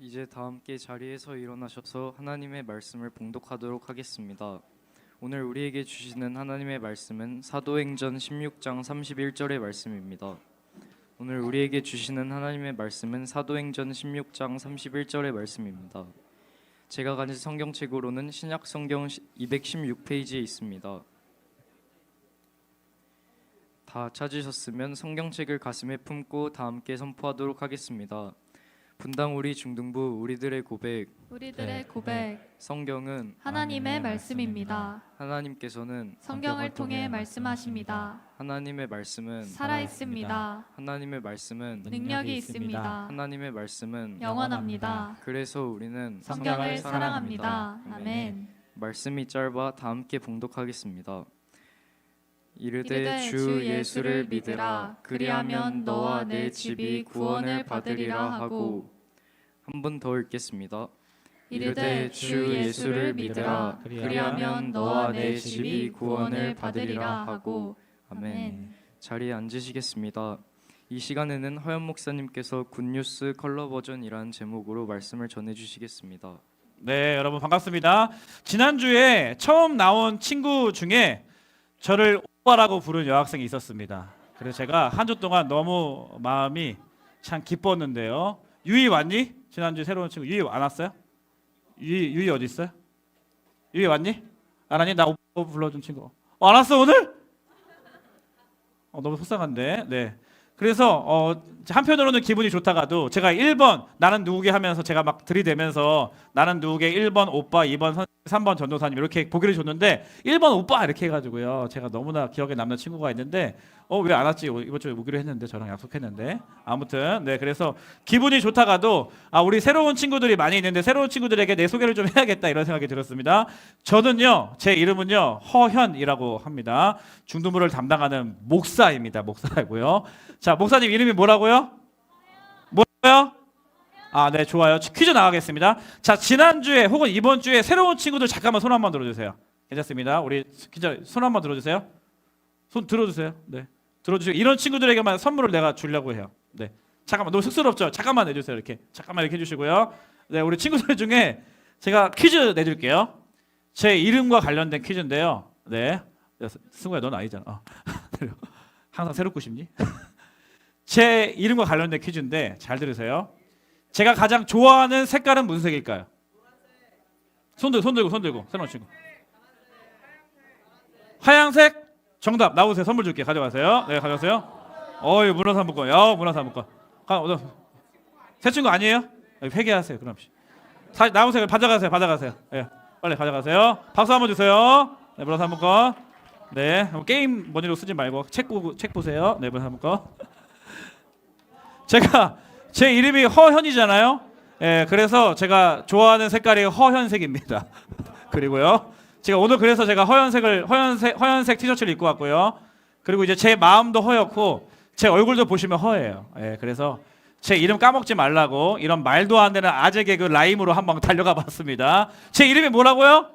이제 다 함께 자리에서 일어나셔서 하나님의 말씀을 봉독하도록 하겠습니다. 오늘 우리에게 주시는 하나님의 말씀은 사도행전 16장 31절의 말씀입니다. 오늘 우리에게 주시는 하나님의 말씀은 사도행전 16장 31절의 말씀입니다. 제가 가진 성경책으로는 신약 성경 216페이지에 있습니다. 다 찾으셨으면 성경책을 가슴에 품고 다 함께 선포하도록 하겠습니다. 분당 우리 중등부 우리들의 고백. 성경은 하나님의 말씀입니다. 하나님께서는 성경을 통해 말씀하십니다. 하나님의 말씀은 살아있습니다. 하나님의 말씀은 능력이 있습니다. 하나님의 말씀은 영원합니다. 그래서 우리는 성경을 사랑합니다. 아멘. 말씀이 짧아 다 함께 봉독하겠습니다. 이르되 주 예수를 믿으라. 그리하면 너와 내 집이 구원을 받으리라 하고. 한 번 더 읽겠습니다. 이르되 주 예수를 믿으라. 그리하면 너와 내 집이 구원을 받으리라 하고. 아멘. 자리에 앉으시겠습니다. 이 시간에는 허연 목사님께서 굿뉴스 컬러 버전이라는 제목으로 말씀을 전해주시겠습니다. 네, 여러분 반갑습니다. 지난주에 처음 나온 친구 중에 저를 오빠라고 부른 여학생이 있었습니다. 그래서 제가 한 주 동안 너무 마음이 참 기뻤는데요. 유이 왔니? 지난주 새로운 친구 유이 안 왔어요? 유이 어디 있어요? 유이 왔니? 안 왔니? 나 오빠 불러준 친구. 안 왔어 오늘? 너무 속상한데. 네. 그래서 한편으로는 기분이 좋다가도 제가 1번 나는 누구게 하면서 제가 막 들이대면서 나는 누구게 1번 오빠, 2번 선생님, 3번 전도사님 이렇게 보기를 줬는데 1번 오빠 이렇게 해가지고요. 제가 너무나 기억에 남는 친구가 있는데 왜 안 왔지? 이번 주에 오기로 했는데 저랑 약속했는데 아무튼 네 그래서 기분이 좋다가도 우리 새로운 친구들이 많이 있는데 새로운 친구들에게 내 소개를 좀 해야겠다 이런 생각이 들었습니다. 저는요 제 이름은요 허현이라고 합니다. 중등부를 담당하는 목사입니다. 목사고요. 자 목사님 이름이 뭐라고요? 뭐요? 네 좋아요. 퀴즈 나가겠습니다. 자 지난주에 혹은 이번 주에 새로운 친구들 잠깐만 손 한번 들어주세요. 괜찮습니다. 우리 퀴즈 손 한번 들어주세요. 손 들어주세요. 네 들어주세요. 이런 친구들에게만 선물을 내가 주려고 해요. 네 잠깐만 너무 쑥스럽죠? 잠깐만 내주세요. 이렇게 잠깐만 이렇게 해주시고요. 네 우리 친구들 중에 제가 퀴즈 내줄게요. 제 이름과 관련된 퀴즈인데요. 네 승우야 넌 아니잖아. 항상 새롭고 싶니? 제 이름과 관련된 퀴즈인데 잘 들으세요. 제가 가장 좋아하는 색깔은 무슨 색일까요? 손 들고 새로운 친구. 하얀색 정답 나오세요. 선물 줄게. 가져가세요. 네 가져가세요. 문화상품권. 문화상품권. 새 친구 아니에요? 회개하세요. 그럼 나오세요. 받아가세요. 네, 빨리 가져가세요. 박수 한번 주세요. 네 문화상품권. 네 게임 머니로 쓰지 말고 책 보세요. 네 문화상품권. 제 이름이 허현이잖아요. 예, 그래서 제가 좋아하는 색깔이 허현색입니다. 그리고요, 그래서 제가 허연색 티셔츠를 입고 왔고요. 그리고 이제 제 마음도 허옇고 제 얼굴도 보시면 허예요. 예, 그래서 제 이름 까먹지 말라고 이런 말도 안 되는 아재 개그 라임으로 한번 달려가 봤습니다. 제 이름이 뭐라고요?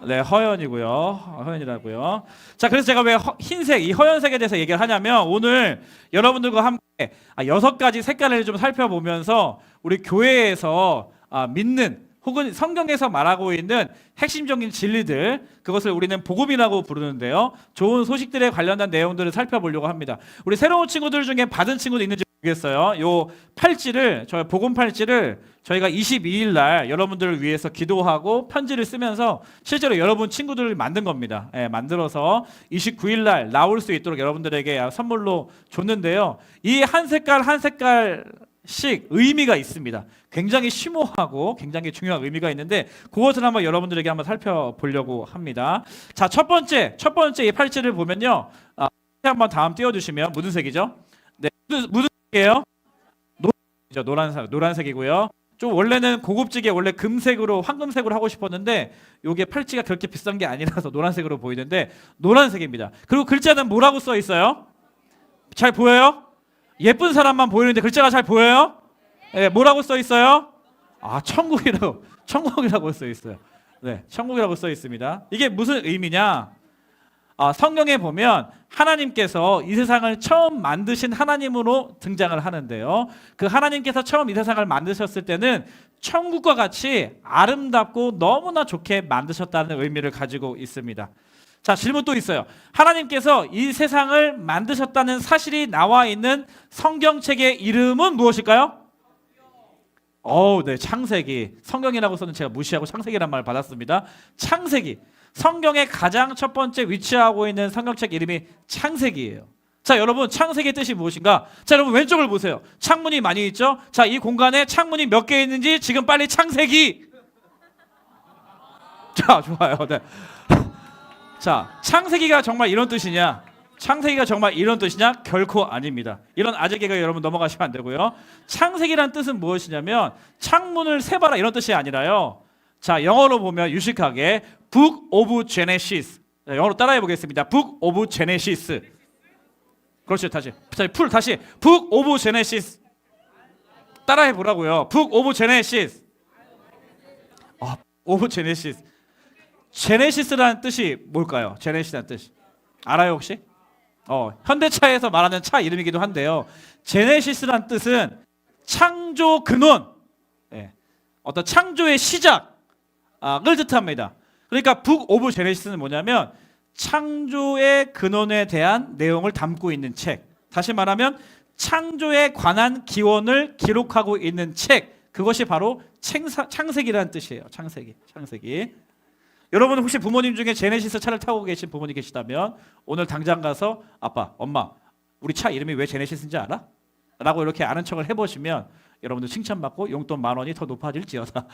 네, 허연이라고요. 자, 그래서 제가 왜 흰색, 이 허연색에 대해서 얘기를 하냐면 오늘 여러분들과 함께 6가지 색깔을 좀 살펴보면서 우리 교회에서 믿는 혹은 성경에서 말하고 있는 핵심적인 진리들 그것을 우리는 복음이라고 부르는데요. 좋은 소식들에 관련된 내용들을 살펴보려고 합니다. 우리 새로운 친구들 중에 받은 친구도 있는지 모르겠어요. 요 팔찌를 저희 복음 팔찌를 저희가 22일 날 여러분들을 위해서 기도하고 편지를 쓰면서 실제로 여러분 친구들을 만든 겁니다. 예, 만들어서 29일 날 나올 수 있도록 여러분들에게 선물로 줬는데요. 이 한 색깔 한 색깔씩 의미가 있습니다. 굉장히 심오하고 굉장히 중요한 의미가 있는데 그것을 한번 여러분들에게 한번 살펴보려고 합니다. 자, 첫 번째 이 팔찌를 보면요. 한번 다음 띄워주시면 무슨 색이죠? 네, 무슨 색이에요? 노란색이고요. 좀 원래는 고급지게 원래 금색으로 황금색으로 하고 싶었는데 이게 팔찌가 그렇게 비싼 게 아니라서 노란색으로 보이는데 노란색입니다. 그리고 글자는 뭐라고 써 있어요? 잘 보여요? 예쁜 사람만 보이는데 글자가 잘 보여요? 네, 뭐라고 써 있어요? 천국이라고 써 있어요. 네, 천국이라고 써 있습니다. 이게 무슨 의미냐? 성경에 보면 하나님께서 이 세상을 처음 만드신 하나님으로 등장을 하는데요. 그 하나님께서 처음 이 세상을 만드셨을 때는 천국과 같이 아름답고 너무나 좋게 만드셨다는 의미를 가지고 있습니다. 자, 질문 또 있어요. 하나님께서 이 세상을 만드셨다는 사실이 나와 있는 성경책의 이름은 무엇일까요? 네, 창세기. 성경이라고서는 제가 무시하고 창세기란 말을 받았습니다. 창세기. 성경의 가장 첫 번째 위치하고 있는 성경책 이름이 창세기예요. 자, 여러분, 창세기의 뜻이 무엇인가? 자, 여러분 왼쪽을 보세요. 창문이 많이 있죠? 자, 이 공간에 창문이 몇 개 있는지 지금 빨리 창세기. 자, 좋아요. 네. 자, 창세기가 정말 이런 뜻이냐? 창세기가 정말 이런 뜻이냐? 결코 아닙니다. 이런 아재 개그 여러분 넘어가시면 안 되고요. 창세기란 뜻은 무엇이냐면 창문을 세봐라 이런 뜻이 아니라요. 자, 영어로 보면 유식하게 Book of Genesis. 영어로 따라해 보겠습니다. Book of Genesis. 그렇죠. 다시 Book of Genesis. 따라해 보라고요. Book of Genesis. of Genesis. 제네시스라는 뜻이 뭘까요? 제네시스라는 뜻이 알아요 혹시? 현대차에서 말하는 차 이름이기도 한데요. 제네시스라는 뜻은 창조 근원, 어떤 창조의 시작을 뜻합니다. 그러니까 북 오브 제네시스는 뭐냐면 창조의 근원에 대한 내용을 담고 있는 책. 다시 말하면 창조에 관한 기원을 기록하고 있는 책. 그것이 바로 창세기라는 뜻이에요. 창세기. 여러분 혹시 부모님 중에 제네시스 차를 타고 계신 부모님 계시다면 오늘 당장 가서 아빠, 엄마, 우리 차 이름이 왜 제네시스인지 알아? 라고 이렇게 아는 척을 해보시면 여러분들 칭찬받고 용돈 10,000원이 더 높아질지어다.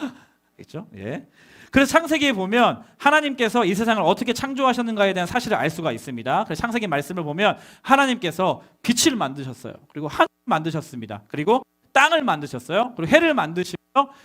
그렇죠? 예. 그래서 창세기에 보면 하나님께서 이 세상을 어떻게 창조하셨는가에 대한 사실을 알 수가 있습니다. 그래서 창세기 말씀을 보면 하나님께서 빛을 만드셨어요. 그리고 하늘을 만드셨습니다. 그리고 땅을 만드셨어요. 그리고 해를 만드시고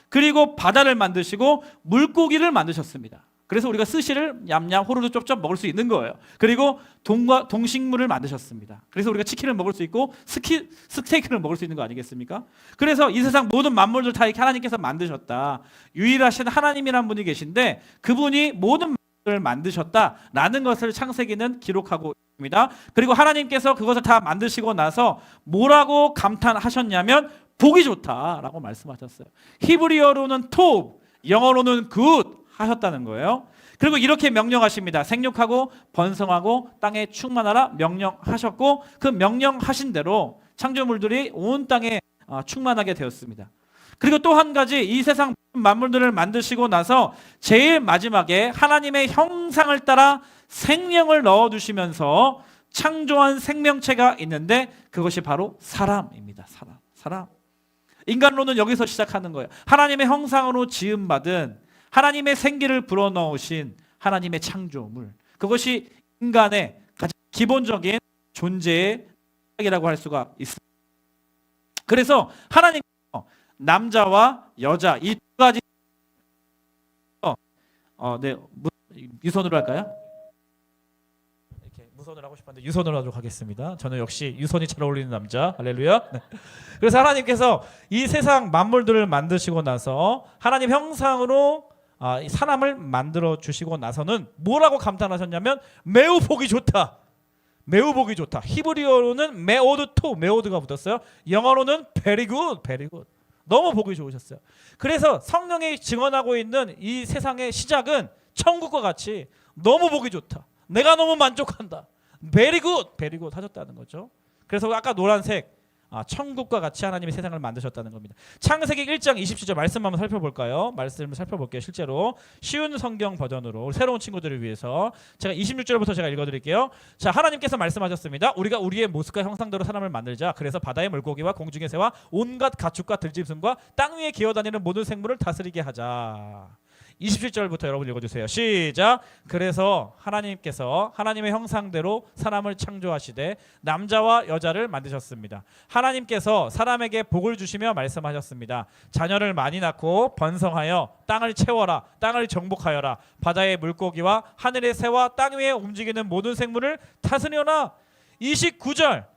그리고 바다를 만드시고 물고기를 만드셨습니다. 그래서 우리가 스시를 냠냠 호로로 쩝쩝 먹을 수 있는 거예요. 그리고 동식물을 만드셨습니다. 그래서 우리가 치킨을 먹을 수 있고 스테이크를 먹을 수 있는 거 아니겠습니까? 그래서 이 세상 모든 만물들 다 이렇게 하나님께서 만드셨다. 유일하신 하나님이란 분이 계신데 그분이 모든 만물을 만드셨다라는 것을 창세기는 기록하고 있습니다. 그리고 하나님께서 그것을 다 만드시고 나서 뭐라고 감탄하셨냐면 보기 좋다라고 말씀하셨어요. 히브리어로는 톱, 영어로는 굿 하셨다는 거예요. 그리고 이렇게 명령하십니다. 생육하고 번성하고 땅에 충만하라 명령하셨고 그 명령하신 대로 창조물들이 온 땅에 충만하게 되었습니다. 그리고 또 한 가지 이 세상 만물들을 만드시고 나서 제일 마지막에 하나님의 형상을 따라 생명을 넣어두시면서 창조한 생명체가 있는데 그것이 바로 사람입니다. 사람. 인간론은 여기서 시작하는 거예요. 하나님의 형상으로 지음받은 하나님의 생기를 불어넣으신 하나님의 창조물. 그것이 인간의 가장 기본적인 존재의 시작이라고 할 수가 있습니다. 그래서 하나님께서 남자와 여자 이 두 가지 유선으로 할까요? 이렇게 무선으로 하고 싶었는데 유선으로 하도록 하겠습니다. 저는 역시 유선이 잘 어울리는 남자. 할렐루야. 네. 그래서 하나님께서 이 세상 만물들을 만드시고 나서 하나님 형상으로 사람을 만들어 주시고 나서는 뭐라고 감탄하셨냐면 매우 보기 좋다. 매우 보기 좋다. 히브리어로는 메오드가 붙었어요. 영어로는 very good. 너무 보기 좋으셨어요. 그래서 성령이 증언하고 있는 이 세상의 시작은 천국과 같이 너무 보기 좋다. 내가 너무 만족한다. very good 하셨다는 거죠. 그래서 아까 노란색 천국과 같이 하나님이 세상을 만드셨다는 겁니다. 창세기 1장 27절 말씀 한번 살펴볼까요? 말씀을 살펴볼게요. 실제로 쉬운 성경 버전으로 새로운 친구들을 위해서 제가 26절부터 제가 읽어드릴게요. 자, 하나님께서 말씀하셨습니다. 우리가 우리의 모습과 형상대로 사람을 만들자. 그래서 바다의 물고기와 공중의 새와 온갖 가축과 들짐승과 땅 위에 기어다니는 모든 생물을 다스리게 하자. 27절부터 여러분 읽어주세요. 시작. 그래서 하나님께서 하나님의 형상대로 사람을 창조하시되 남자와 여자를 만드셨습니다. 하나님께서 사람에게 복을 주시며 말씀하셨습니다. 자녀를 많이 낳고 번성하여 땅을 채워라. 땅을 정복하여라. 바다의 물고기와 하늘의 새와 땅 위에 움직이는 모든 생물을 다스려라. 29절.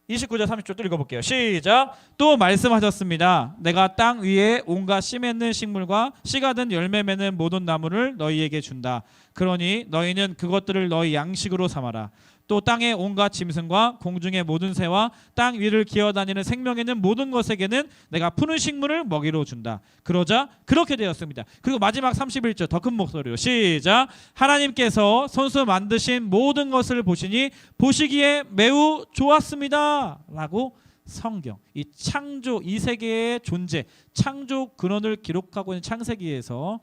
29절 30절 또 읽어볼게요. 시작. 또 말씀하셨습니다. 내가 땅 위에 온갖 씨 맺는 식물과 씨가 든 열매 맺는 모든 나무를 너희에게 준다. 그러니 너희는 그것들을 너희 양식으로 삼아라. 또 땅의 온갖 짐승과 공중의 모든 새와 땅 위를 기어다니는 생명 있는 모든 것에게는 내가 푸른 식물을 먹이로 준다. 그러자 그렇게 되었습니다. 그리고 마지막 31절 더 큰 목소리로 시작. 하나님께서 손수 만드신 모든 것을 보시니 보시기에 매우 좋았습니다. 라고 성경, 이 창조, 이 세계의 존재, 창조 근원을 기록하고 있는 창세기에서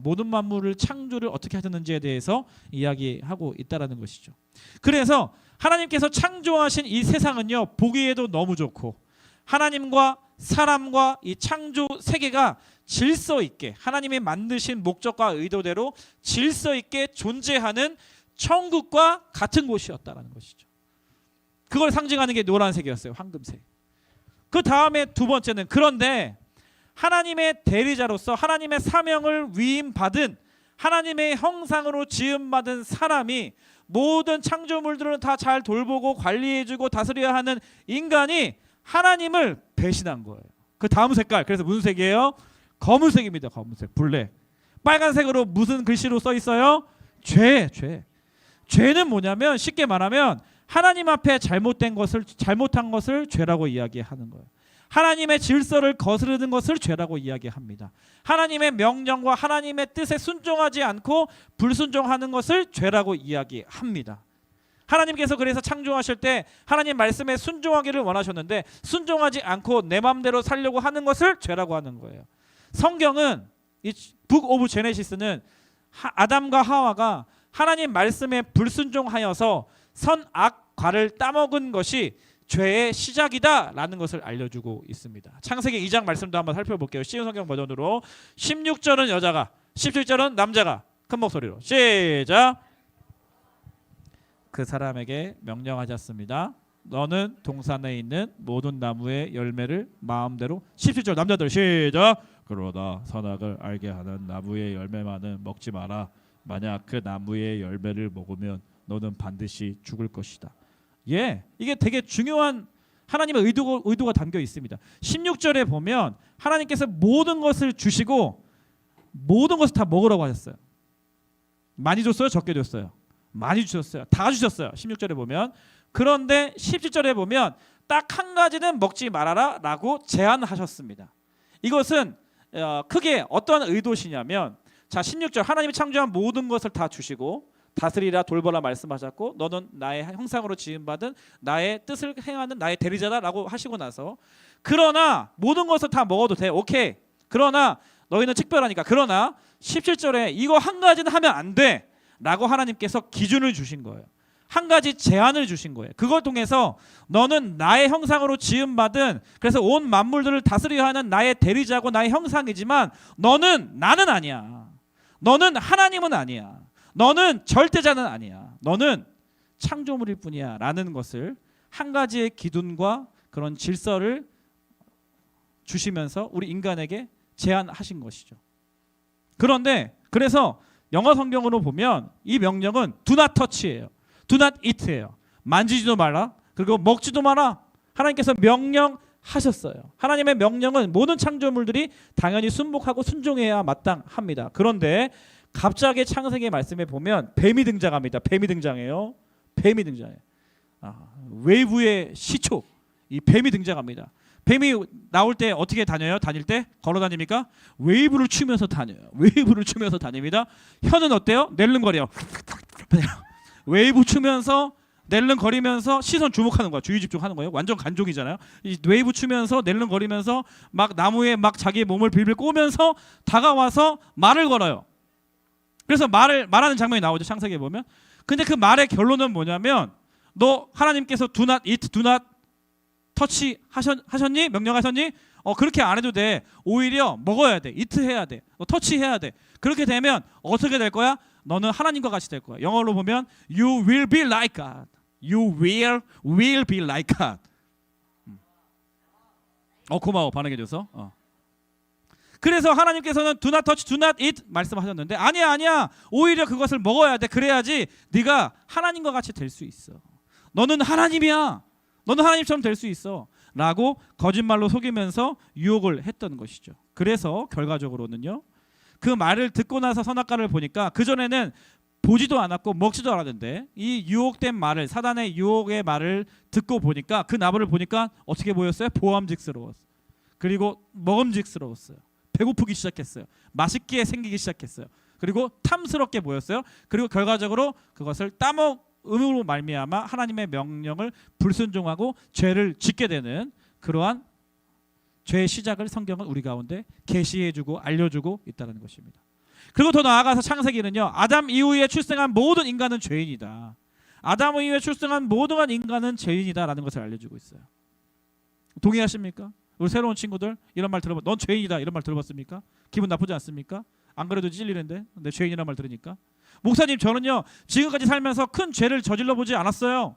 모든 만물을 창조를 어떻게 하셨는지에 대해서 이야기하고 있다라는 것이죠. 그래서 하나님께서 창조하신 이 세상은요, 보기에도 너무 좋고 하나님과 사람과 이 창조 세계가 질서 있게 하나님이 만드신 목적과 의도대로 질서 있게 존재하는 천국과 같은 곳이었다라는 것이죠. 그걸 상징하는 게 노란색이었어요. 황금색. 그 다음에 두 번째는 그런데 하나님의 대리자로서 하나님의 사명을 위임받은 하나님의 형상으로 지음받은 사람이 모든 창조물들은 다 잘 돌보고 관리해주고 다스려야 하는 인간이 하나님을 배신한 거예요. 그 다음 색깔, 그래서 무슨 색이에요? 검은색입니다. 검은색, 블랙. 빨간색으로 무슨 글씨로 써 있어요? 죄. 죄는 뭐냐면 쉽게 말하면 하나님 앞에 잘못한 것을 죄라고 이야기하는 거예요. 하나님의 질서를 거스르는 것을 죄라고 이야기합니다. 하나님의 명령과 하나님의 뜻에 순종하지 않고 불순종하는 것을 죄라고 이야기합니다. 하나님께서 그래서 창조하실 때 하나님 말씀에 순종하기를 원하셨는데 순종하지 않고 내 마음대로 살려고 하는 것을 죄라고 하는 거예요. 성경은 이 북 오브 제네시스는 아담과 하와가 하나님 말씀에 불순종하여서 선악과를 따먹은 것이 죄의 시작이다라는 것을 알려주고 있습니다. 창세기 2장 말씀도 한번 살펴볼게요. 쉬운 성경 버전으로 16절은 여자가 17절은 남자가 큰 목소리로 시작. 그 사람에게 명령하셨습니다. 너는 동산에 있는 모든 나무의 열매를 마음대로 17절 남자들 시작. 그러나 선악을 알게 하는 나무의 열매만은 먹지 마라. 만약 그 나무의 열매를 먹으면 너는 반드시 죽을 것이다. 이게 되게 중요한 하나님의 의도가 담겨 있습니다. 16절에 보면 하나님께서 모든 것을 주시고 모든 것을 다 먹으라고 하셨어요. 많이 줬어요? 적게 줬어요? 많이 주셨어요. 다 주셨어요. 16절에 보면. 그런데 17절에 보면 딱 한 가지는 먹지 말아라 라고 제안하셨습니다. 이것은 크게 어떤 의도시냐면 자 16절 하나님이 창조한 모든 것을 다 주시고 다스리라 돌보라 말씀하셨고 너는 나의 형상으로 지음받은 나의 뜻을 행하는 나의 대리자다라고 하시고 나서 그러나 모든 것을 다 먹어도 돼. 오케이. 그러나 너희는 특별하니까. 그러나 17절에 이거 한 가지는 하면 안 돼 라고 하나님께서 기준을 주신 거예요. 한 가지 제한을 주신 거예요. 그걸 통해서 너는 나의 형상으로 지음받은 그래서 온 만물들을 다스려야 하는 나의 대리자고 나의 형상이지만 나는 아니야. 너는 하나님은 아니야. 너는 절대자는 아니야. 너는 창조물일 뿐이야 라는 것을 한 가지의 기준과 그런 질서를 주시면서 우리 인간에게 제안하신 것이죠. 그런데 그래서 영어 성경으로 보면 이 명령은 do not touch예요. do not eat예요. 만지지도 말라. 그리고 먹지도 마라. 하나님께서 명령하셨어요. 하나님의 명령은 모든 창조물들이 당연히 순복하고 순종해야 마땅합니다. 그런데 갑자기 창세기 말씀에 보면 뱀이 등장합니다. 뱀이 등장해요. 뱀이 등장해요. 웨이브의 시초 이 뱀이 등장합니다. 뱀이 나올 때 어떻게 다녀요? 다닐 때 걸어 다닙니까? 웨이브를 추면서 다녀요. 웨이브를 추면서 다닙니다. 혀는 어때요? 낼름거려요. 웨이브 추면서 낼름거리면서 시선 주목하는 거야. 주의 집중하는 거예요. 완전 간종이잖아요. 이 웨이브 추면서 낼름거리면서 막 나무에 막 자기의 몸을 빌빌 꼬면서 다가와서 말을 걸어요. 그래서 말하는 장면이 나오죠. 창세기에 보면. 근데 그 말의 결론은 뭐냐면 너 하나님께서 do not eat, do not touch 하셨니? 명령하셨니? 그렇게 안 해도 돼. 오히려 먹어야 돼. eat 해야 돼. 터치해야 돼. 그렇게 되면 어떻게 될 거야? 너는 하나님과 같이 될 거야. 영어로 보면 you will be like God. You will be like God. 고마워. 반응해줘서. 그래서 하나님께서는 do not touch, do not eat 말씀하셨는데 아니야. 오히려 그것을 먹어야 돼. 그래야지 네가 하나님과 같이 될 수 있어. 너는 하나님이야. 너는 하나님처럼 될 수 있어 라고 거짓말로 속이면서 유혹을 했던 것이죠. 그래서 결과적으로는요, 그 말을 듣고 나서 선악과를 보니까 그전에는 보지도 않았고 먹지도 않았는데 이 유혹된 말을, 사단의 유혹의 말을 듣고 보니까 그 나무를 보니까 어떻게 보였어요? 보암직스러웠어요. 그리고 먹음직스러웠어요. 배고프기 시작했어요. 맛있게 생기기 시작했어요. 그리고 탐스럽게 보였어요. 그리고 결과적으로 그것을 따먹음으로 말미암아 하나님의 명령을 불순종하고 죄를 짓게 되는 그러한 죄의 시작을 성경은 우리 가운데 계시해주고 알려주고 있다는 것입니다. 그리고 더 나아가서 창세기는요, 아담 이후에 출생한 모든 인간은 죄인이다. 아담 이후에 출생한 모든 인간은 죄인이다라는 것을 알려주고 있어요. 동의하십니까? 우리 새로운 친구들 이런 말 들어봐. 넌 죄인이다 이런 말 들어봤습니까? 기분 나쁘지 않습니까? 안 그래도 찔리는데 내 죄인이란 말 들으니까. 목사님, 저는요 지금까지 살면서 큰 죄를 저질러 보지 않았어요.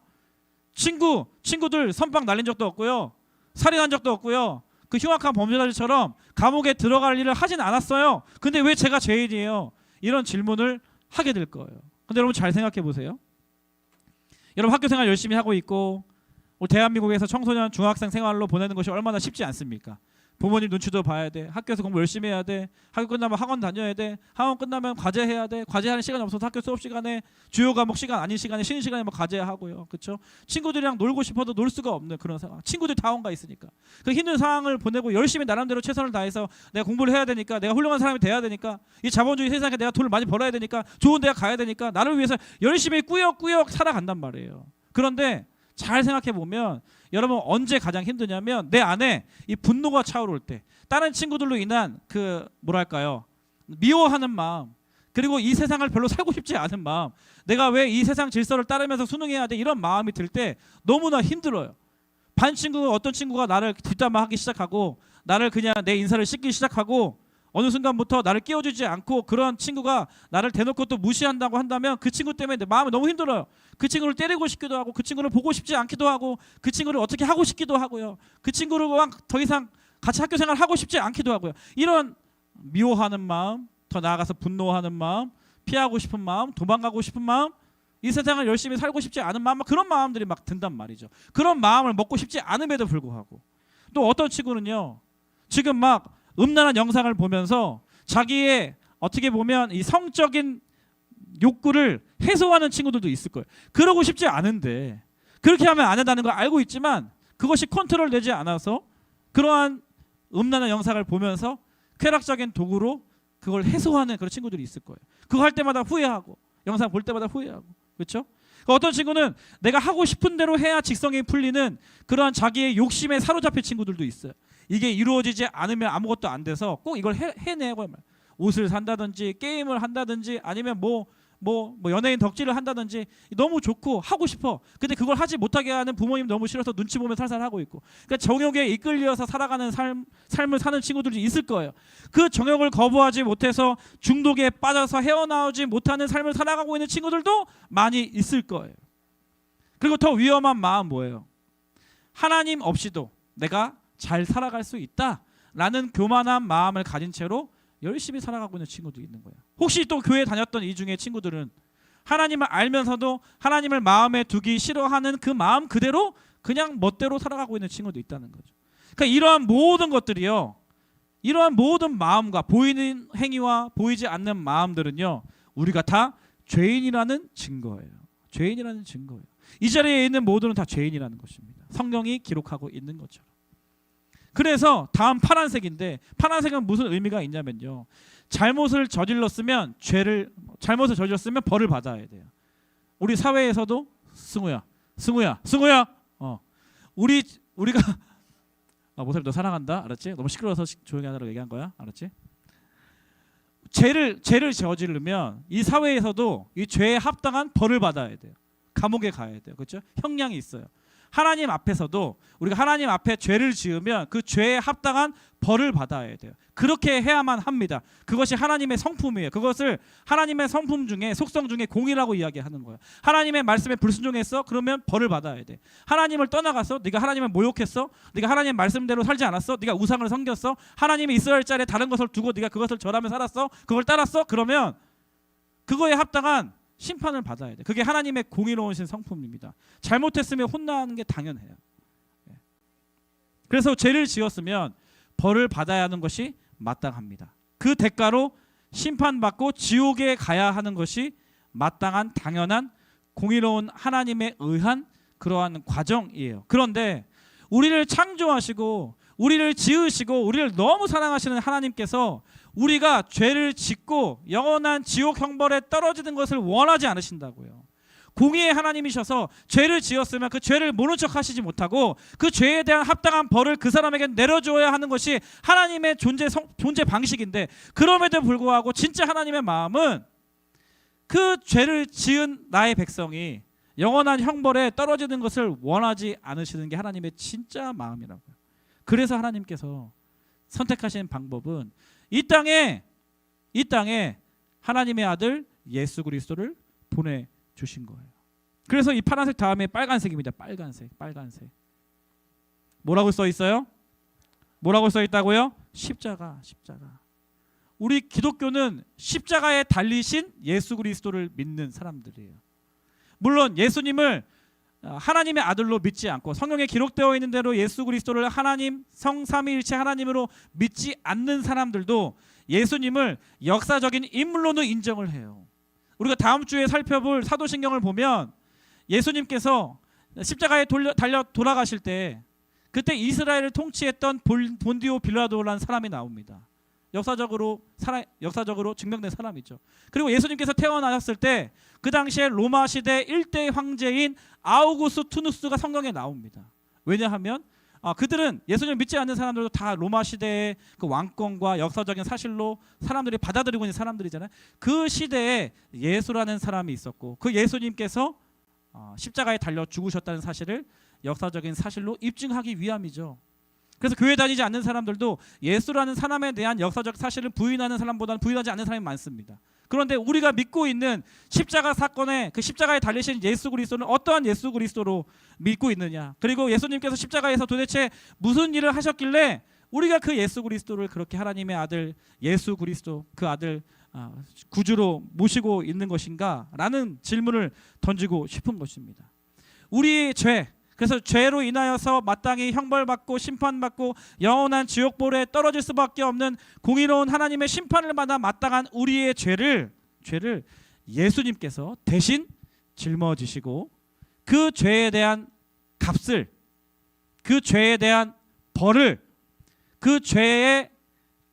친구들 선빵 날린 적도 없고요, 살인한 적도 없고요, 그 흉악한 범죄자들처럼 감옥에 들어갈 일을 하진 않았어요. 근데 왜 제가 죄인이에요? 이런 질문을 하게 될 거예요. 근데 여러분 잘 생각해 보세요. 여러분 학교 생활 열심히 하고 있고 우리 대한민국에서 청소년 중학생 생활로 보내는 것이 얼마나 쉽지 않습니까? 부모님 눈치도 봐야 돼. 학교에서 공부 열심히 해야 돼. 학교 끝나면 학원 다녀야 돼. 학원 끝나면 과제해야 돼. 과제하는 시간이 없어서 학교 수업 시간에 주요 과목 시간 아닌 시간에 쉬는 시간에 뭐 과제하고요. 그렇죠? 친구들이랑 놀고 싶어도 놀 수가 없는 그런 상황. 친구들 다 온가 있으니까. 그 힘든 상황을 보내고 열심히 나름대로 최선을 다해서 내가 공부를 해야 되니까, 내가 훌륭한 사람이 돼야 되니까, 이 자본주의 세상에 내가 돈을 많이 벌어야 되니까, 좋은 대학 가야 되니까 나를 위해서 열심히 꾸역꾸역 살아간단 말이에요. 그런데 잘 생각해 보면 여러분 언제 가장 힘드냐면 내 안에 이 분노가 차오를 때, 다른 친구들로 인한 그 뭐랄까요, 미워하는 마음, 그리고 이 세상을 별로 살고 싶지 않은 마음, 내가 왜 이 세상 질서를 따르면서 순응해야 돼, 이런 마음이 들 때 너무나 힘들어요. 반 친구, 어떤 친구가 나를 뒷담화하기 시작하고 나를 그냥 내 인사를 씻기 시작하고 어느 순간부터 나를 끼워주지 않고 그런 친구가 나를 대놓고 또 무시한다고 한다면 그 친구 때문에 내 마음이 너무 힘들어요. 그 친구를 때리고 싶기도 하고 그 친구를 보고 싶지 않기도 하고 그 친구를 어떻게 하고 싶기도 하고요. 그 친구랑 더 이상 같이 학교 생활을 하고 싶지 않기도 하고요. 이런 미워하는 마음, 더 나아가서 분노하는 마음, 피하고 싶은 마음, 도망가고 싶은 마음, 이 세상을 열심히 살고 싶지 않은 마음, 그런 마음들이 막 든단 말이죠. 그런 마음을 먹고 싶지 않음에도 불구하고 또 어떤 친구는요, 지금 막 음란한 영상을 보면서 자기의 어떻게 보면 이 성적인 욕구를 해소하는 친구들도 있을 거예요. 그러고 싶지 않은데 그렇게 하면 안 된다는 걸 알고 있지만 그것이 컨트롤되지 않아서 그러한 음란한 영상을 보면서 쾌락적인 도구로 그걸 해소하는 그런 친구들이 있을 거예요. 그거 할 때마다 후회하고 영상 볼 때마다 후회하고, 그렇죠? 어떤 친구는 내가 하고 싶은 대로 해야 직성이 풀리는 그러한 자기의 욕심에 사로잡힌 친구들도 있어요. 이게 이루어지지 않으면 아무것도 안 돼서 꼭 이걸 해내고, 옷을 산다든지 게임을 한다든지 아니면 뭐 연예인 덕질을 한다든지 너무 좋고 하고 싶어. 근데 그걸 하지 못하게 하는 부모님 너무 싫어서 눈치 보며 살살 하고 있고, 그러니까 정욕에 이끌려서 살아가는 삶을 사는 친구들이 있을 거예요. 그 정욕을 거부하지 못해서 중독에 빠져서 헤어나오지 못하는 삶을 살아가고 있는 친구들도 많이 있을 거예요. 그리고 더 위험한 마음 뭐예요? 하나님 없이도 내가 잘 살아갈 수 있다라는 교만한 마음을 가진 채로 열심히 살아가고 있는 친구도 있는 거예요. 혹시 또 교회 다녔던 이 중에 친구들은 하나님을 알면서도 하나님을 마음에 두기 싫어하는 그 마음 그대로 그냥 멋대로 살아가고 있는 친구도 있다는 거죠. 그러니까 이러한 모든 것들이요, 이러한 모든 마음과 보이는 행위와 보이지 않는 마음들은요, 우리가 다 죄인이라는 증거예요. 죄인이라는 증거예요. 이 자리에 있는 모두는 다 죄인이라는 것입니다. 성경이 기록하고 있는 것처럼. 그래서 다음 파란색인데, 파란색은 무슨 의미가 있냐면요, 잘못을 저질렀으면 벌을 받아야 돼요. 우리 사회에서도 승우야 우리가 모습 너 사랑한다, 알았지? 너무 시끄러워서 조용히 하라고 얘기한 거야, 알았지? 죄를 저지르면 이 사회에서도 이 죄에 합당한 벌을 받아야 돼요. 감옥에 가야 돼요. 그렇죠? 형량이 있어요. 하나님 앞에서도 우리가 하나님 앞에 죄를 지으면 그 죄에 합당한 벌을 받아야 돼요. 그렇게 해야만 합니다. 그것이 하나님의 성품이에요. 그것을 하나님의 성품 중에, 속성 중에 공의라고 이야기하는 거예요. 하나님의 말씀에 불순종했어? 그러면 벌을 받아야 돼. 하나님을 떠나가서 네가 하나님을 모욕했어? 네가 하나님의 말씀대로 살지 않았어? 네가 우상을 섬겼어? 하나님이 이스라엘 자리에 다른 것을 두고 네가 그것을 절하며 살았어? 그걸 따랐어? 그러면 그거에 합당한 심판을 받아야 돼. 그게 하나님의 공의로우신 성품입니다. 잘못했으면 혼나는 게 당연해요. 그래서 죄를 지었으면 벌을 받아야 하는 것이 마땅합니다. 그 대가로 심판받고 지옥에 가야 하는 것이 마땅한 당연한 공의로운 하나님에 의한 그러한 과정이에요. 그런데 우리를 창조하시고 우리를 지으시고 우리를 너무 사랑하시는 하나님께서 우리가 죄를 짓고 영원한 지옥 형벌에 떨어지는 것을 원하지 않으신다고요. 공의의 하나님이셔서 죄를 지었으면 그 죄를 모른 척 하시지 못하고 그 죄에 대한 합당한 벌을 그 사람에게 내려줘야 하는 것이 하나님의 존재 방식인데, 그럼에도 불구하고 진짜 하나님의 마음은 그 죄를 지은 나의 백성이 영원한 형벌에 떨어지는 것을 원하지 않으시는 게 하나님의 진짜 마음이라고요. 그래서 하나님께서 선택하신 방법은 이 땅에 하나님의 아들 예수 그리스도를 보내주신 거예요. 그래서 이 파란색 다음에 빨간색입니다. 빨간색. 뭐라고 써 있어요? 뭐라고 써 있다고요? 십자가. 우리 기독교는 십자가에 달리신 예수 그리스도를 믿는 사람들이에요. 물론 예수님을 하나님의 아들로 믿지 않고 성경에 기록되어 있는 대로 예수 그리스도를 하나님 성삼위일체 하나님으로 믿지 않는 사람들도 예수님을 역사적인 인물로는 인정을 해요. 우리가 다음 주에 살펴볼 사도신경을 보면 예수님께서 십자가에 달려 돌아가실 때 그때 이스라엘을 통치했던 본디오 빌라도라는 사람이 나옵니다. 역사적으로 증명된 사람이죠. 그리고 예수님께서 태어나셨을 때 그 당시에 로마 시대 1대 황제인 아우구스투누스가 성경에 나옵니다. 왜냐하면 그들은 예수님을 믿지 않는 사람들도 다 로마 시대의 그 왕권과 역사적인 사실로 사람들이 받아들이고 있는 사람들이잖아요. 그 시대에 예수라는 사람이 있었고 그 예수님께서 십자가에 달려 죽으셨다는 사실을 역사적인 사실로 입증하기 위함이죠. 그래서 교회 다니지 않는 사람들도 예수라는 사람에 대한 역사적 사실을 부인하는 사람보다는 부인하지 않는 사람이 많습니다. 그런데 우리가 믿고 있는 십자가 사건에 그 십자가에 달리신 예수 그리스도는 어떠한 예수 그리스도로 믿고 있느냐, 그리고 예수님께서 십자가에서 도대체 무슨 일을 하셨길래 우리가 그 예수 그리스도를 그렇게 하나님의 아들 예수 그리스도 그 아들 구주로 모시고 있는 것인가 라는 질문을 던지고 싶은 것입니다. 우리의 죄, 그래서 죄로 인하여서 마땅히 형벌받고 심판받고 영원한 지옥불에 떨어질 수밖에 없는 공의로운 하나님의 심판을 받아 마땅한 우리의 죄를 예수님께서 대신 짊어지시고 그 죄에 대한 값을, 그 죄에 대한 벌을, 그 죄의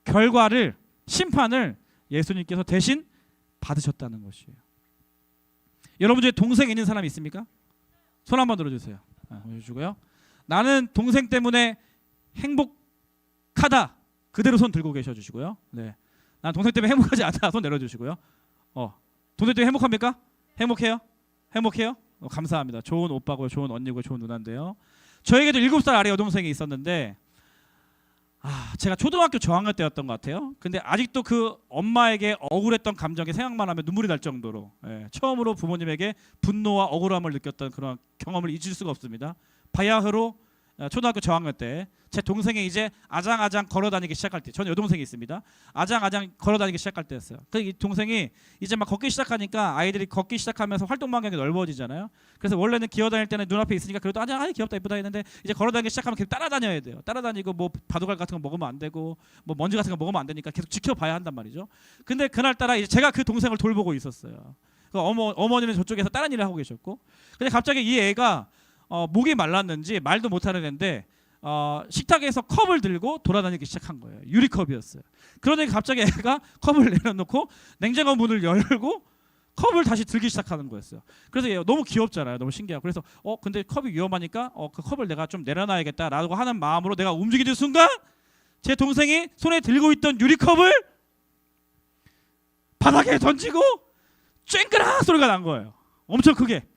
결과를, 심판을 예수님께서 대신 받으셨다는 것이에요. 여러분 중에 동생 있는 사람 있습니까? 손 한번 들어주세요. 보여주고요. 나는 동생 때문에 행복하다. 그대로 손 들고 계셔주시고요. 네, 난 동생 때문에 행복하지 않다. 손 내려주시고요. 동생 때문에 행복합니까? 행복해요? 감사합니다. 좋은 오빠고요, 좋은 언니고요, 좋은 누나인데요. 저에게도 7살 아래 여동생이 있었는데 제가 초등학교 저학년 때였던 것 같아요. 근데 아직도 그 엄마에게 억울했던 감정이 생각만 하면 눈물이 날 정도로 처음으로 부모님에게 분노와 억울함을 느꼈던 그런 경험을 잊을 수가 없습니다. 바야흐로 초등학교 저학년 때 제 동생이 이제 아장아장 걸어다니기 시작할 때, 저는 여동생이 있습니다. 아장아장 걸어다니기 시작할 때였어요. 그 이 동생이 이제 막 걷기 시작하니까 아이들이 걷기 시작하면서 활동 반경이 넓어지잖아요. 그래서 원래는 기어다닐 때는 눈앞에 있으니까 그래도 아니 귀엽다 이쁘다 했는데 이제 걸어다니기 시작하면 계속 따라다녀야 돼요. 따라다니고 뭐 바둑알 같은 거 먹으면 안 되고 뭐 먼지 같은 거 먹으면 안 되니까 계속 지켜봐야 한단 말이죠. 근데 그날따라 이제 제가 그 동생을 돌보고 있었어요. 그 어머니는 저쪽에서 다른 일을 하고 계셨고, 근데 갑자기 이 애가 목이 말랐는지 말도 못하는 애인데 식탁에서 컵을 들고 돌아다니기 시작한 거예요. 유리컵이었어요. 그러더니 갑자기 애가 컵을 내려놓고 냉장고 문을 열고 컵을 다시 들기 시작하는 거였어요. 그래서 얘 너무 귀엽잖아요. 너무 신기하고. 그래서 근데 컵이 위험하니까 그 컵을 내가 좀 내려놔야겠다라고 하는 마음으로 내가 움직이는 순간 제 동생이 손에 들고 있던 유리컵을 바닥에 던지고 쨍그랑 소리가 난 거예요. 엄청 크게.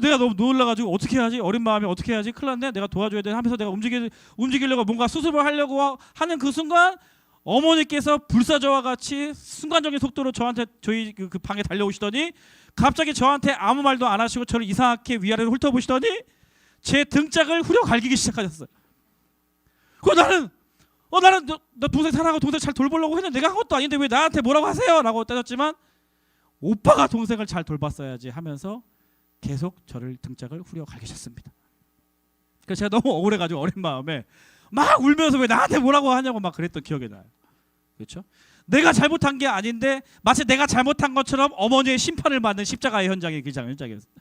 내가 너무 놀라가지고 어떻게 해야지? 어린 마음에 어떻게 해야지? 큰일 났네. 내가 도와줘야 돼 하면서 내가 움직이려고 뭔가 수습을 하려고 하는 그 순간 어머니께서 불사조와 같이 순간적인 속도로 저희 그 방에 달려오시더니 갑자기 저한테 아무 말도 안 하시고 저를 이상하게 위아래로 훑어보시더니 제 등짝을 후려갈기기 시작하셨어요. 나는 너 동생 사랑하고 동생 잘 돌보려고 했는데 내가 한 것도 아닌데 왜 나한테 뭐라고 하세요? 라고 따졌지만 오빠가 동생을 잘 돌봤어야지 하면서 계속 저를 등짝을 후려갈기셨습니다. 그래서 제가 너무 억울해가지고 어린 마음에 막 울면서 왜 나한테 뭐라고 하냐고 막 그랬던 기억이 나요. 그렇죠? 내가 잘못한 게 아닌데 마치 내가 잘못한 것처럼 어머니의 심판을 받는 십자가의 현장이 그 현장이었어요.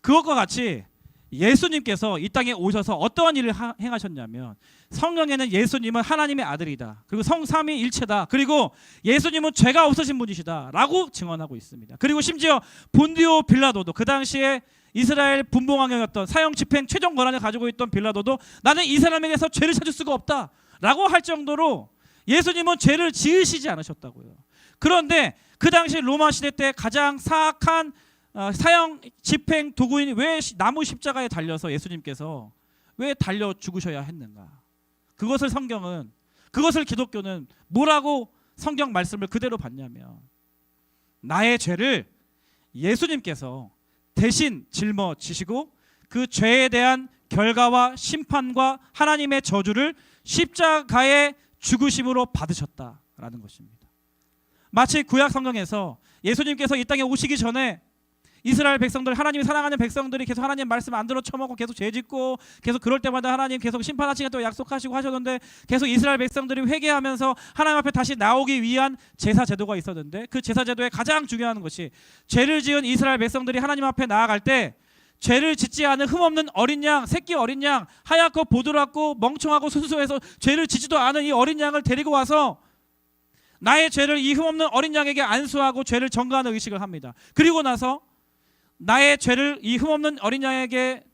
그것과 같이 예수님께서 이 땅에 오셔서 어떠한 일을 행하셨냐면, 성경에는 예수님은 하나님의 아들이다, 그리고 성삼위일체다, 그리고 예수님은 죄가 없으신 분이시다 라고 증언하고 있습니다. 그리고 심지어 본디오 빌라도도, 그 당시에 이스라엘 분봉왕이었던 사형 집행 최종 권한을 가지고 있던 빌라도도 나는 이 사람에게서 죄를 찾을 수가 없다 라고 할 정도로 예수님은 죄를 지으시지 않으셨다고요. 그런데 그 당시 로마 시대 때 가장 사악한 사형 집행 도구인 왜 나무 십자가에 달려서 예수님께서 왜 달려 죽으셔야 했는가? 그것을 성경은, 그것을 기독교는 뭐라고 성경 말씀을 그대로 봤냐면, 나의 죄를 예수님께서 대신 짊어지시고 그 죄에 대한 결과와 심판과 하나님의 저주를 십자가의 죽으심으로 받으셨다라는 것입니다. 마치 구약 성경에서 예수님께서 이 땅에 오시기 전에 이스라엘 백성들, 하나님이 사랑하는 백성들이 계속 하나님 말씀 안 들어 처먹고 계속 죄짓고 계속 그럴 때마다 하나님 계속 심판하시겠다고 약속하시고 하셨는데, 계속 이스라엘 백성들이 회개하면서 하나님 앞에 다시 나오기 위한 제사 제도가 있었는데, 그 제사 제도의 가장 중요한 것이 죄를 지은 이스라엘 백성들이 하나님 앞에 나아갈 때 죄를 짓지 않은 흠없는 어린 양, 새끼 어린 양, 하얗고 보드랍고 멍청하고 순수해서 죄를 짓지도 않은 이 어린 양을 데리고 와서 나의 죄를 이 흠없는 어린 양에게 안수하고 죄를 전가하는 의식을 합니다. 그리고 나서 나의 죄를 이 흠없는 어린 양에게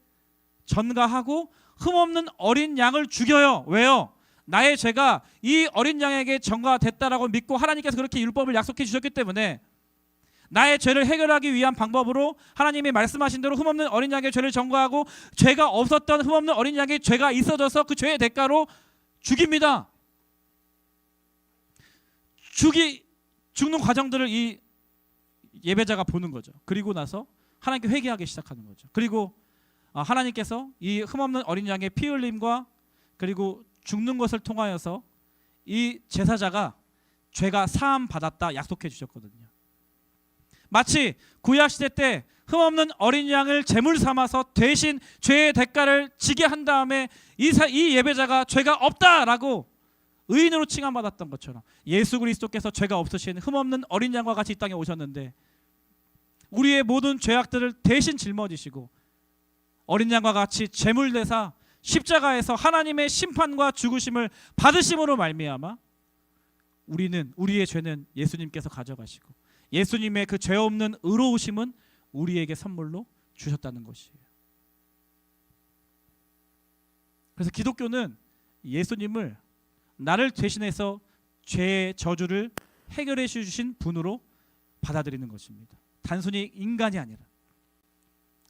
전가하고 흠없는 어린 양을 죽여요. 왜요? 나의 죄가 이 어린 양에게 전가됐다라고 믿고 하나님께서 그렇게 율법을 약속해 주셨기 때문에 나의 죄를 해결하기 위한 방법으로 하나님이 말씀하신 대로 흠없는 어린 양의 죄를 전가하고, 죄가 없었던 흠없는 어린 양의 죄가 있어져서 그 죄의 대가로 죽입니다. 죽는 과정들을 이 예배자가 보는 거죠. 그리고 나서 하나님께 회개하기 시작하는 거죠. 그리고 하나님께서 이 흠없는 어린 양의 피 흘림과 그리고 죽는 것을 통하여서 이 제사자가 죄가 사함 받았다 약속해 주셨거든요. 마치 구약 시대 때 흠없는 어린 양을 제물 삼아서 대신 죄의 대가를 지게 한 다음에 이 예배자가 죄가 없다라고 의인으로 칭함받았던 것처럼, 예수 그리스도께서 죄가 없으신 흠없는 어린 양과 같이 이 땅에 오셨는데 우리의 모든 죄악들을 대신 짊어지시고 어린 양과 같이 제물 대사 십자가에서 하나님의 심판과 죽으심을 받으심으로 말미암아 우리의 죄는 예수님께서 가져가시고 예수님의 그 죄 없는 의로우심은 우리에게 선물로 주셨다는 것이에요. 그래서 기독교는 예수님을 나를 대신해서 죄의 저주를 해결해 주신 분으로 받아들이는 것입니다. 단순히 인간이 아니라.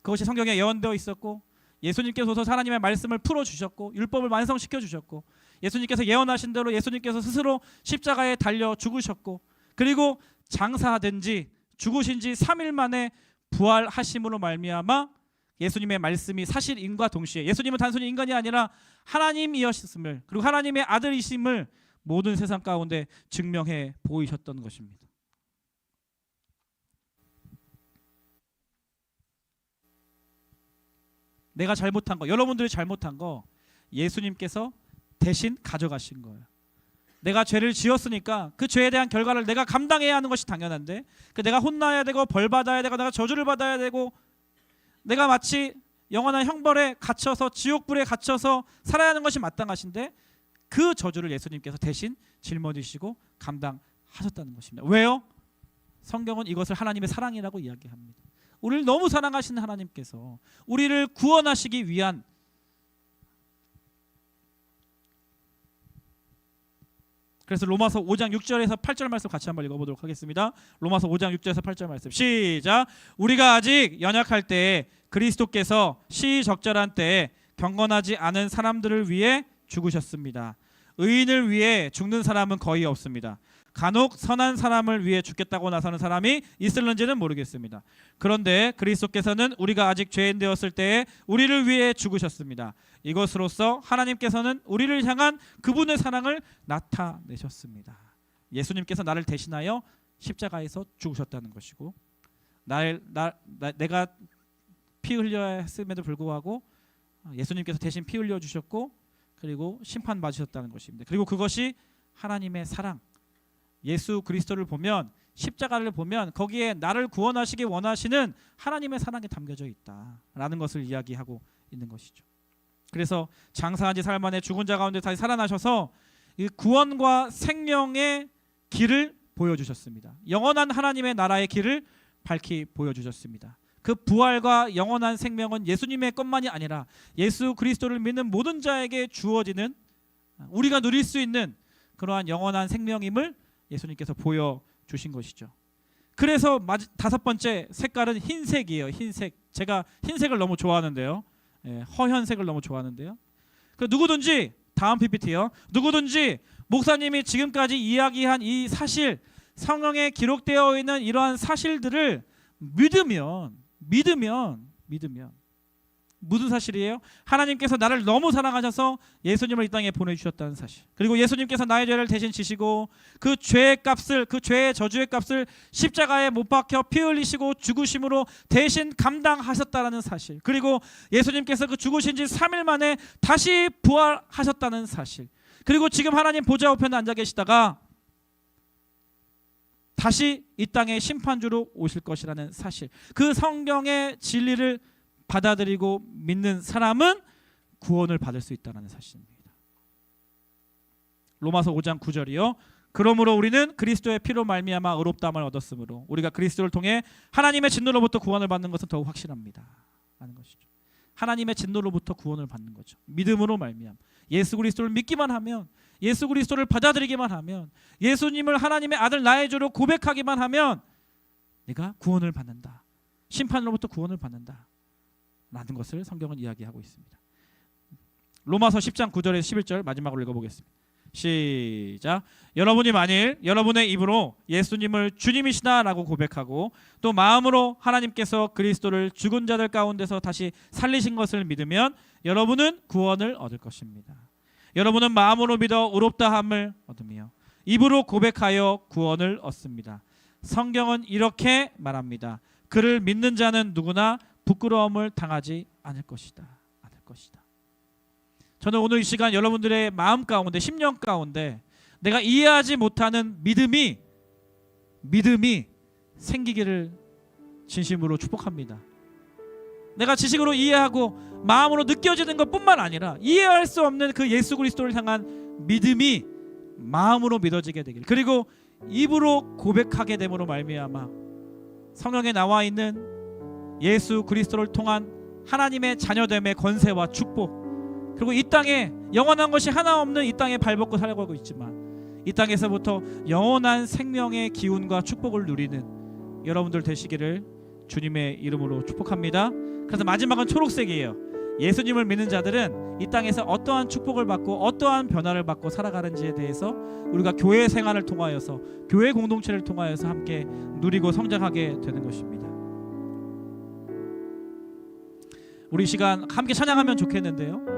그것이 성경에 예언되어 있었고, 예수님께서 오셔서 하나님의 말씀을 풀어주셨고 율법을 완성시켜 주셨고, 예수님께서 예언하신 대로 예수님께서 스스로 십자가에 달려 죽으셨고, 그리고 장사된 지 죽으신 지 3일 만에 부활하심으로 말미암아 예수님의 말씀이 사실임과 동시에 예수님은 단순히 인간이 아니라 하나님이었음을, 그리고 하나님의 아들이심을 모든 세상 가운데 증명해 보이셨던 것입니다. 내가 잘못한 거, 여러분들이 잘못한 거 예수님께서 대신 가져가신 거예요. 내가 죄를 지었으니까 그 죄에 대한 결과를 내가 감당해야 하는 것이 당연한데, 내가 혼나야 되고 벌 받아야 되고 내가 저주를 받아야 되고 내가 마치 영원한 형벌에 갇혀서 지옥불에 갇혀서 살아야 하는 것이 마땅하신데, 그 저주를 예수님께서 대신 짊어지시고 감당하셨다는 것입니다. 왜요? 성경은 이것을 하나님의 사랑이라고 이야기합니다. 우리를 너무 사랑하시는 하나님께서 우리를 구원하시기 위한, 그래서 로마서 5장 6절에서 8절 말씀 같이 한번 읽어보도록 하겠습니다. 로마서 5장 6절에서 8절 말씀 시작. 우리가 아직 연약할 때에 그리스도께서 시적절한 때에 경건하지 않은 사람들을 위해 죽으셨습니다. 의인을 위해 죽는 사람은 거의 없습니다. 간혹 선한 사람을 위해 죽겠다고 나서는 사람이 있을는지는 모르겠습니다. 그런데 그리스도께서는 우리가 아직 죄인 되었을 때에 우리를 위해 죽으셨습니다. 이것으로써 하나님께서는 우리를 향한 그분의 사랑을 나타내셨습니다. 예수님께서 나를 대신하여 십자가에서 죽으셨다는 것이고, 내가 피 흘려야 했음에도 불구하고 예수님께서 대신 피 흘려 주셨고, 그리고 심판받으셨다는 것입니다. 그리고 그것이 하나님의 사랑, 예수 그리스도를 보면, 십자가를 보면 거기에 나를 구원하시기 원하시는 하나님의 사랑이 담겨져 있다라는 것을 이야기하고 있는 것이죠. 그래서 장사한 지 사흘 만에 죽은 자 가운데 다시 살아나셔서 이 구원과 생명의 길을 보여주셨습니다. 영원한 하나님의 나라의 길을 밝히 보여주셨습니다. 그 부활과 영원한 생명은 예수님의 것만이 아니라 예수 그리스도를 믿는 모든 자에게 주어지는, 우리가 누릴 수 있는 그러한 영원한 생명임을 예수님께서 보여주신 것이죠. 그래서 다섯 번째 색깔은 흰색이에요. 흰색. 제가 흰색을 너무 좋아하는데요. 허현색을 너무 좋아하는데요. 그 누구든지, 다음 PPT요. 누구든지 목사님이 지금까지 이야기한 이 사실, 성경에 기록되어 있는 이러한 사실들을 믿으면 무슨 사실이에요? 하나님께서 나를 너무 사랑하셔서 예수님을 이 땅에 보내주셨다는 사실. 그리고 예수님께서 나의 죄를 대신 지시고 그 죄의 값을, 그 죄의 저주의 값을 십자가에 못 박혀 피 흘리시고 죽으심으로 대신 감당하셨다는 사실. 그리고 예수님께서 그 죽으신 지 3일 만에 다시 부활하셨다는 사실. 그리고 지금 하나님 보좌 우편에 앉아 계시다가 다시 이 땅의 심판주로 오실 것이라는 사실. 그 성경의 진리를 받아들이고 믿는 사람은 구원을 받을 수 있다는 사실입니다. 로마서 5장 9절이요. 그러므로 우리는 그리스도의 피로 말미암아 의롭다함을 얻었으므로 우리가 그리스도를 통해 하나님의 진노로부터 구원을 받는 것은 더욱 확실합니다. 라는 것이죠. 하나님의 진노로부터 구원을 받는 거죠. 믿음으로 말미암아. 예수 그리스도를 믿기만 하면, 예수 그리스도를 받아들이기만 하면, 예수님을 하나님의 아들 나의 주로 고백하기만 하면 네가 구원을 받는다. 심판으로부터 구원을 받는다. 라는 것을 성경은 이야기하고 있습니다. 로마서 10장 9절에서 11절 마지막으로 읽어보겠습니다. 시작. 여러분이 만일 여러분의 입으로 예수님을 주님이시다라고 고백하고 또 마음으로 하나님께서 그리스도를 죽은 자들 가운데서 다시 살리신 것을 믿으면 여러분은 구원을 얻을 것입니다. 여러분은 마음으로 믿어 의롭다함을 얻으며 입으로 고백하여 구원을 얻습니다. 성경은 이렇게 말합니다. 그를 믿는 자는 누구나 부끄러움을 당하지 않을 것이다. 저는 오늘 이 시간 여러분들의 마음 가운데, 심령 가운데 내가 이해하지 못하는 믿음이 생기기를 진심으로 축복합니다. 내가 지식으로 이해하고 마음으로 느껴지는 것뿐만 아니라 이해할 수 없는 그 예수 그리스도를 향한 믿음이 마음으로 믿어지게 되길, 그리고 입으로 고백하게 됨으로 말미암아 성경에 나와 있는 예수 그리스도를 통한 하나님의 자녀됨의 권세와 축복, 그리고 이 땅에 영원한 것이 하나 없는 이 땅에 발벗고 살아가고 있지만 이 땅에서부터 영원한 생명의 기운과 축복을 누리는 여러분들 되시기를 주님의 이름으로 축복합니다. 그래서 마지막은 초록색이에요. 예수님을 믿는 자들은 이 땅에서 어떠한 축복을 받고 어떠한 변화를 받고 살아가는지에 대해서 우리가 교회 생활을 통하여서, 교회 공동체를 통하여서 함께 누리고 성장하게 되는 것입니다. 우리 시간 함께 찬양하면 좋겠는데요.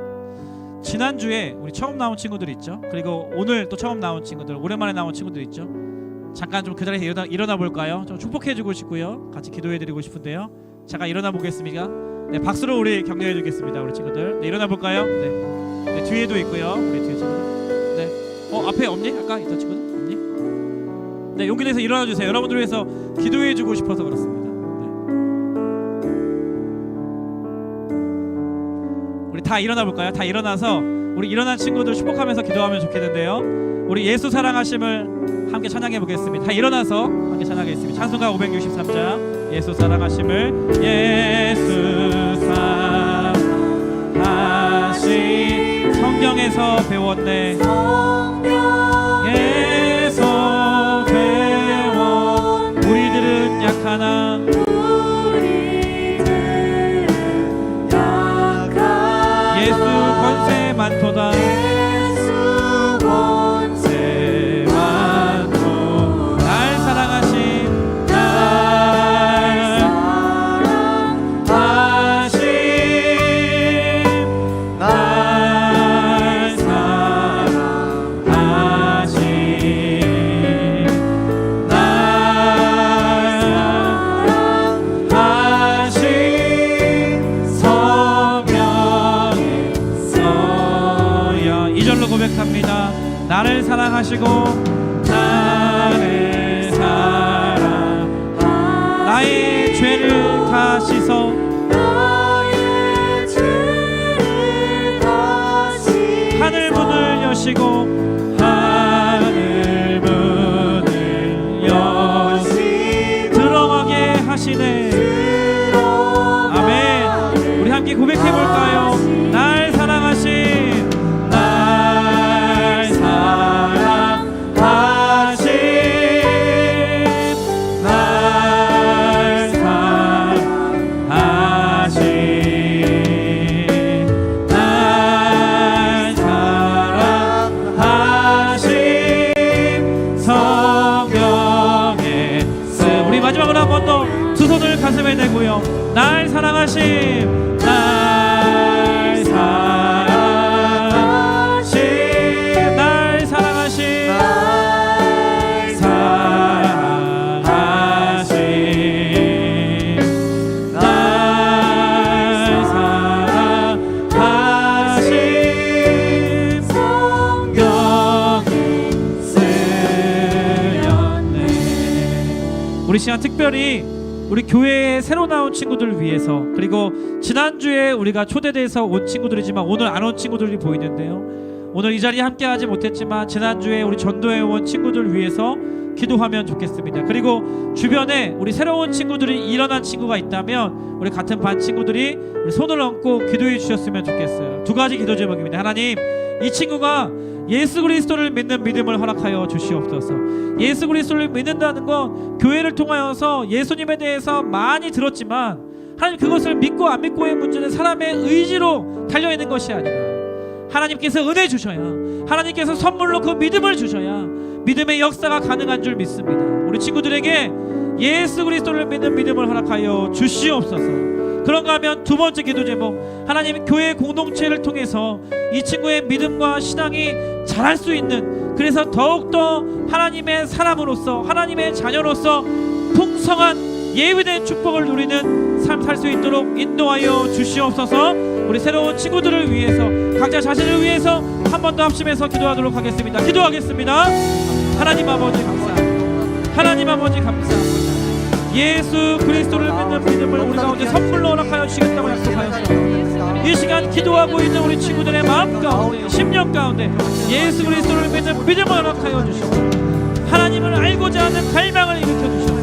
지난주에 우리 처음 나온 친구들 있죠. 그리고 오늘 또 처음 나온 친구들, 오랜만에 나온 친구들 있죠. 잠깐 좀 그 자리에서 일어나 볼까요? 좀 축복해주고 싶고요. 같이 기도해드리고 싶은데요. 잠깐 일어나 보겠습니까? 네, 박수로 우리 격려해주겠습니다. 우리 친구들. 네, 일어나 볼까요? 네. 네, 뒤에도 있고요. 우리 뒤에 친구들. 네. 앞에 없니? 아까 있던 친구들 없니? 네, 용기 내서 일어나 주세요. 여러분들 위해서 기도해주고 싶어서 그렇습니다. 우리 다 일어나 볼까요? 다 일어나서 우리 일어난 친구들 축복하면서 기도하면 좋겠는데요. 우리 예수 사랑하심을 함께 찬양해 보겠습니다. 다 일어나서 함께 찬양하겠습니다. 찬송가 563장 예수 사랑하심을. 예수 사랑하심 성경에서 배웠네. 성경에서 배워 우리들은 약하나 예수 권세 많도다. 예수 권세 많도다. 날 사랑하심, 날 사랑하심, 날 사랑하심. 사랑하시고 나를 사랑 나의 죄를 다 씻어 하늘 문을 여시고 하늘 문을 여시 들어가게 하시네. 아멘. 우리 함께 고백해 볼까요? 날 사랑하신 날 사랑하신 날 사랑하신 날 사랑하신 성경에 쓰 우리 마지막으로 한 번 더 두 손을 가슴에 대고요. 날 사랑하신 날 사랑하신 날 사랑하신 날 사랑하신 날 사랑하신 성경에 쓰였네. 우리 시간 특별히 우리 교회에 새로 나온 친구들을 위해서, 그리고 지난주에 우리가 초대돼서 온 친구들이지만 오늘 안 온 친구들이 보이는데요, 오늘 이 자리에 함께 하지 못했지만 지난주에 우리 전도회 온 친구들을 위해서 기도하면 좋겠습니다. 그리고 주변에 우리 새로운 친구들이 일어난 친구가 있다면 우리 같은 반 친구들이 우리 손을 얹고 기도해 주셨으면 좋겠어요. 두 가지 기도 제목입니다. 하나님, 이 친구가 예수 그리스도를 믿는 믿음을 허락하여 주시옵소서. 예수 그리스도를 믿는다는 건 교회를 통하여서 예수님에 대해서 많이 들었지만 하나님, 그것을 믿고 안 믿고의 문제는 사람의 의지로 달려있는 것이 아니라 하나님께서 은혜 주셔야, 하나님께서 선물로 그 믿음을 주셔야 믿음의 역사가 가능한 줄 믿습니다. 우리 친구들에게 예수 그리스도를 믿는 믿음을 허락하여 주시옵소서. 그런가 하면 두 번째 기도 제목, 하나님, 교회 공동체를 통해서 이 친구의 믿음과 신앙이 자랄 수 있는, 그래서 더욱더 하나님의 사람으로서, 하나님의 자녀로서 풍성한 예비된 축복을 누리는 삶 살 수 있도록 인도하여 주시옵소서. 우리 새로운 친구들을 위해서, 각자 자신을 위해서 한 번 더 합심해서 기도하도록 하겠습니다. 기도하겠습니다. 하나님 아버지 감사합니다. 하나님 아버지 감사합니다. 예수 그리스도를 믿는 믿음을 우리 가운데 선물로 허락하여 주시겠다고 약속하였습니다. 이 시간 기도하고 있는 우리 친구들의 마음 가운데, 심령 가운데 예수 그리스도를 믿는 믿음을 허락하여 주시고 하나님을 알고자 하는 갈망을 일으켜 주시고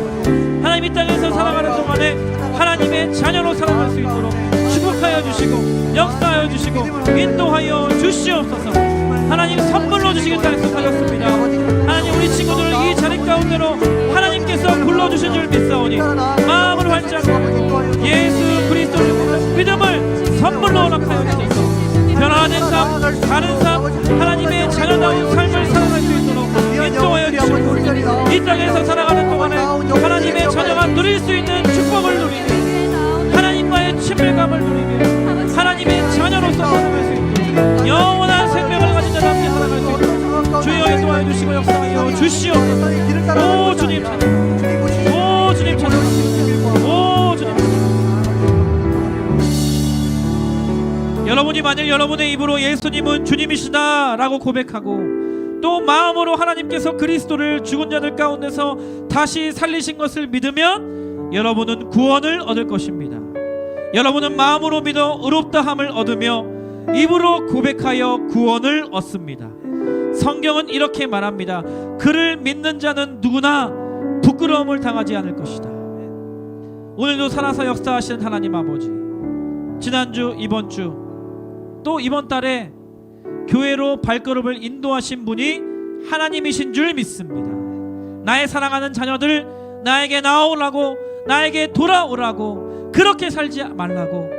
하나님, 이 땅에서 살아가는 동안에 하나님의 자녀로 살아갈 수 있도록 축복하여 주시고 역사하여 주시고 인도하여 주시옵소서. 하나님, 선물로 주시겠다 약속하셨습니다. 하나님, 우리 친구들을 이 자리 가운데로 하나님께서 불러주신 줄 믿사오니 마음을 활짝 예수 그리스도를 믿는 믿음을 선물로 허락하여 주셔서 변화된 삶, 다른 삶, 하나님의 자녀다운 삶을 살아갈 수 있도록 인도하여 주시고 이 땅에서 살아가는 동안에 하나님의 자녀가 누릴 수 있는 축복을 누리며 하나님과의 친밀감을 누리며 하나님의 자녀로서 살아갈 수 있도록 영원한 생명을 가진 자와 함께 살아갈 수 있도록 주여 인도하여 주시고 역사하여 주시옵소서. 오 주님 찬양, 오 주님 찬양, 오 주님 찬양. 여러분이 만일 여러분의 입으로 예수님은 주님이시다 라고 고백하고 또 마음으로 하나님께서 그리스도를 죽은 자들 가운데서 다시 살리신 것을 믿으면 여러분은 구원을 얻을 것입니다. 여러분은 마음으로 믿어 의롭다함을 얻으며 입으로 고백하여 구원을 얻습니다. 성경은 이렇게 말합니다. 그를 믿는 자는 누구나 부끄러움을 당하지 않을 것이다. 오늘도 살아서 역사하시는 하나님 아버지, 지난주, 이번 주, 또 이번 달에 교회로 발걸음을 인도하신 분이 하나님이신 줄 믿습니다. 나의 사랑하는 자녀들, 나에게 나오라고, 나에게 돌아오라고, 그렇게 살지 말라고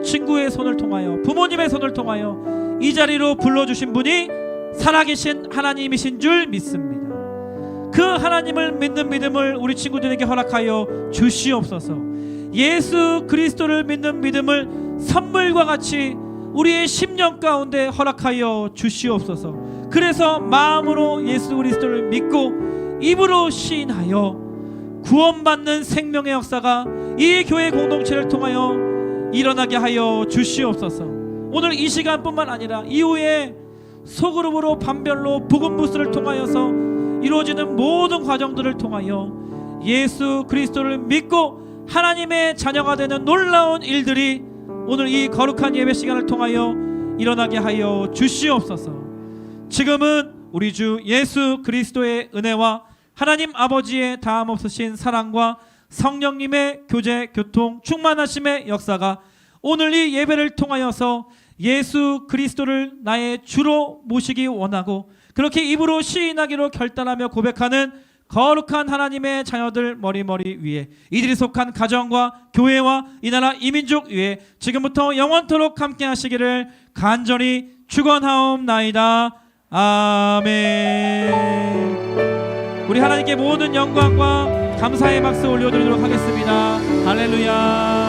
친구의 손을 통하여, 부모님의 손을 통하여 이 자리로 불러주신 분이 살아계신 하나님이신 줄 믿습니다. 그 하나님을 믿는 믿음을 우리 친구들에게 허락하여 주시옵소서. 예수 그리스도를 믿는 믿음을 선물과 같이 우리의 심령 가운데 허락하여 주시옵소서. 그래서 마음으로 예수 그리스도를 믿고 입으로 시인하여 구원받는 생명의 역사가 이 교회 공동체를 통하여 일어나게 하여 주시옵소서. 오늘 이 시간뿐만 아니라 이후에 소그룹으로 반별로 복음 부스를 통하여서 이루어지는 모든 과정들을 통하여 예수 그리스도를 믿고 하나님의 자녀가 되는 놀라운 일들이 오늘 이 거룩한 예배 시간을 통하여 일어나게 하여 주시옵소서. 지금은 우리 주 예수 그리스도의 은혜와 하나님 아버지의 다함없으신 사랑과 성령님의 교제, 교통, 충만하심의 역사가 오늘 이 예배를 통하여서 예수 그리스도를 나의 주로 모시기 원하고 그렇게 입으로 시인하기로 결단하며 고백하는 거룩한 하나님의 자녀들 머리머리 위에 이들이 속한 가정과 교회와 이 나라 이민족 위에 지금부터 영원토록 함께 하시기를 간절히 축원하옵나이다. 아멘. 우리 하나님께 모든 영광과 감사의 박수 올려드리도록 하겠습니다. 할렐루야.